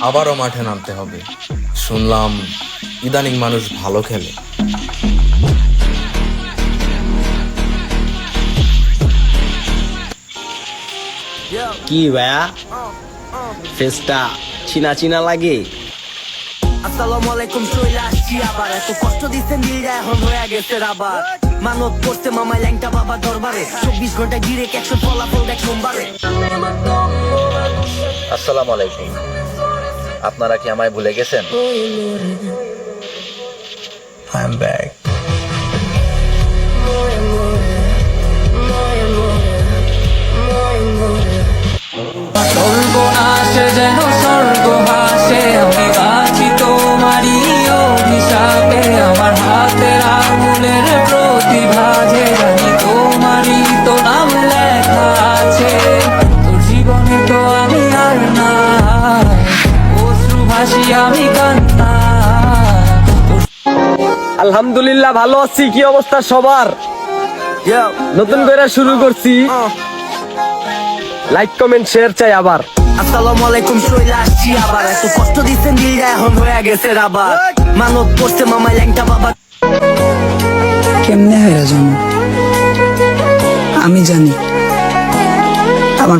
আবারও মাঠে নামতে হবে। শুনলাম ইদানিং মানুষ ভালো খেলে। কি ভাইয়া, ফেসটা চিনা চিনা লাগে। আসসালামু আলাইকুম, চলে আসছি আবার। এত কষ্ট দিচ্ছেন দিলটা এখন হয়ে গেছে আবার। মানত করছে মামাই ল্যাংটা বাবা দরবারে, 24 ঘন্টা গিরে একশো ফলাফল দেখ সোমবারে। আসসালামু আলাইকুম, আপনারা কি আমায় ভুলে গেছেন? I am back. সর্বনাশে যেন স্বর্গ হাসে, আমি বাঁচি তোমারই অভিশাপে। আমার হাতের আঙুলের প্রতিভা যে জানি তোমারই তো নাম লেখা আছে। তোর জীবনে তো আমি আর না, অশ্রু ভাসি আমি কান্না। আলহামদুলিল্লাহ ভালো আছি। কি অবস্থা সবার? নতুন করে শুরু করছি, লাইক কমেন্ট শেয়ার চাই আবার। আসসালামু আলাইকুম, চলে আসছি আবার। এত কষ্ট দিচ্ছেন দিলটা এখন হয়ে গেছে আবার। মানত করছে মামাই ল্যাংটা বাবা। কেমনে হয়ে জন্ম আমি জানি। আমার